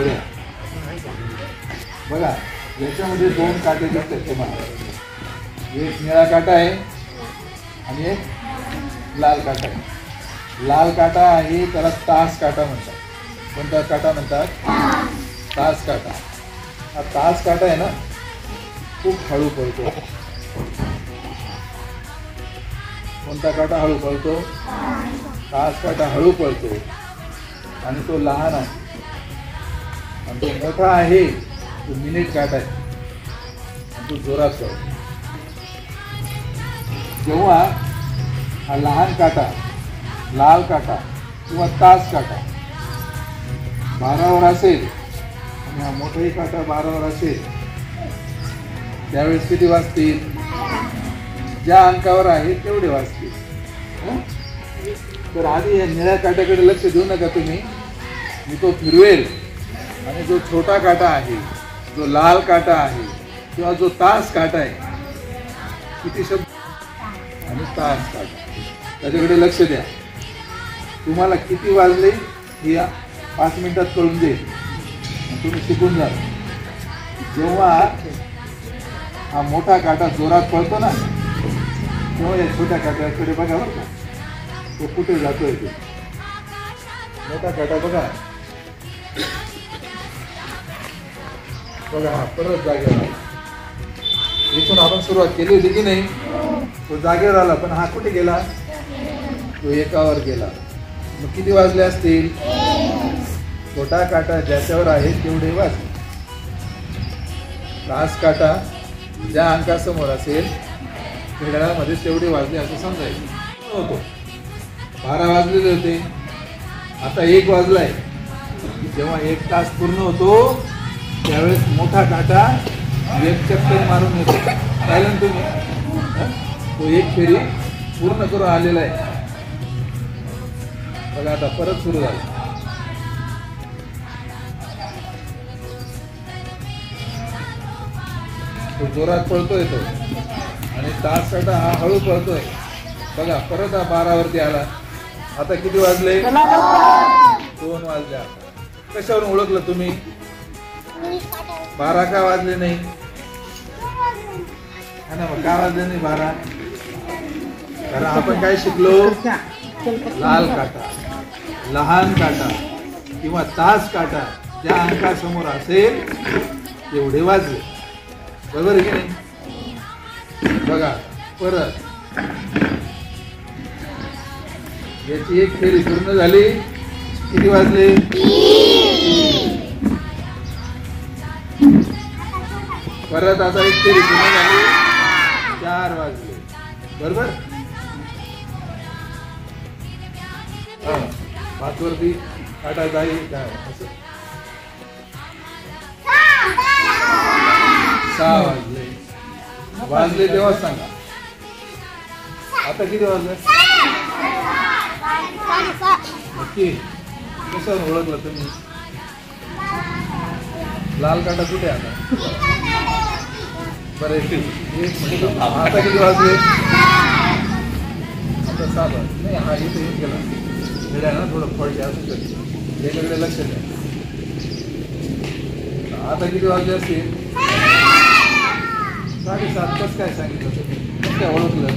घड्या बघा, याच्यामध्ये दोन काटे दिसतात तुम्हाला. एक निळा काटा आहे आणि एक लाल काटा आहे. लाल काटा आहे त्याला तास काटा म्हणतात. कोणता काटा म्हणतात? तास काटा. हा तास काटा आहे ना, खूप हळू पळतो. कोणता काटा हळू पळतो? तास काटा हळू पळतो आणि तो लहान आहे. आणि तो मोठा आहे तो मिनिट काटा आहे आणि तो जोरात पळतो. जेव्हा हा लहान काटा, लाल काटा किंवा तास काटा 12वर असेल आणि हा मोठाही काटा 12वर असेल, त्यावेळेस किती वाजतील? ज्या अंकावर आहे तेवढे वाजतील. तर आधी या निळ्या काट्याकडे लक्ष देऊ नका तुम्ही. मी तो फिरवेल आणि जो छोटा काटा आहे, जो लाल काटा आहे किंवा जो तास काटा आहे, किती शब्द आणि तास काटा, त्याच्याकडे लक्ष द्या. तुम्हाला किती वाजले हे 5 मिनिटात कळून देईल. तुम्ही शिकून जा. जेव्हा हा मोठा काटा जोरात पळतो ना, तेव्हा या छोट्या काट्याकडे बघा बरं का, तो कुठे जातोय. ते मोठा काटा बघा बघा, हा परत जागेवर आला. इथून आपण सुरुवात केली होती की नाही, तो जागेवर आला. पण हा कुठे गेला? तो एकावर गेला. मग किती वाजले असतील? छोटा काटा ज्याच्यावर आहे तेवढे वाजले. तास काटा ज्या अंकासमोर असेल घड्याळामध्ये तेवढे वाजले असं समजायचं होतो. 12 वाजलेले होते, आता 1 वाजलाय. जेव्हा 1 तास पूर्ण होतो त्यावेळेस मोठा काटा 1 चक्कर मारून येतो. पाहिलं तुम्ही? तो 1 फेरी पूर्ण करून आलेला आहे. बघा आता परत सुरू झालं. तो जोरात पळतोय तो आणि तास काटा हा हळू पळतोय. बघा परत हा 12वरती आला. आता किती वाजले? 2 वाजले. आता कशावरून ओळखलं तुम्ही? 12 का वाजले नाही? हा ना, मग का वाजले नाही 12? कारण आपण काय शिकलो? लाल काटा, लहान काटा किंवा तास काटा ज्या अंकासमोर असेल तेवढे वाजले. बरोबर आहे की नाही? बघा परत याची 1 फेरी पूर्ण झाली. किती वाजले? परत आता 1 फेरी पूर्ण झाली. 4 वाजले. बरोबर? 5 वरती काटा जाईल काय असं. 6 वाजले. वाजले तेव्हा सांगा. आता किती वाजले? नक्की कशावर ओळखलं तुम्ही? लाल काटा कुठे आता? बरं आता किती वाजले? आता 7 वाजले. नाही हा इथे येऊन गेला. वेळा ना थोडं फळते असू शकते. याच्याकडे लक्ष द्या. आता किती वाजले असतील? 7:30. कसं काय सांगितलं तुम्ही? कसं काय ओळखलं?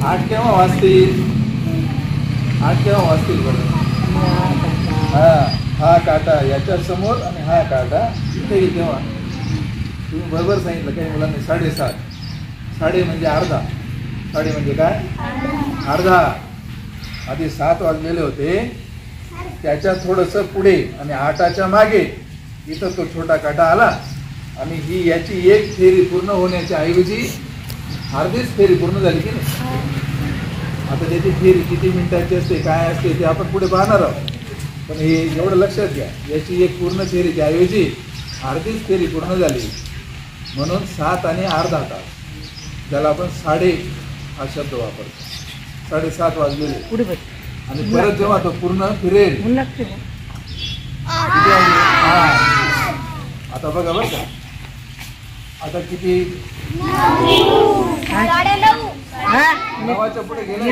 8 केव्हा वाजतील? 8 केव्हा वाजतील बरं? हा काटा याच्या समोर आणि हा काटा इथे तेव्हा. तुम्ही बरोबर सांगितलं. काही मुलांनी 7:30. 7:30 म्हणजे अर्धा. 7:30 म्हणजे काय? अर्धा. आधी 7 वाजलेले होते, त्याच्या थोडंसं पुढे आणि 8च्या मागे इथं तो छोटा काटा आला आणि ही याची 1 फेरी पूर्ण होण्याच्या ऐवजी अर्धीच फेरी पूर्ण झाली की नाही. आता त्याची फेरी किती मिनिटाची असते काय असते ते आपण पुढे पाहणार आहोत. पण हे एवढं लक्षात घ्या, याची 1 पूर्ण फेरी त्याऐवजी अर्धीच फेरी पूर्ण झाली. म्हणून 7 आणि अर्धा तास, ज्याला आपण 7:30 हा शब्द वापरतो. 7:30 वाजलेले पुढे. आणि परत जेव्हा तो पूर्ण फिरेल आता बघा बरं का, आता किती 9च्या पुढे गेले.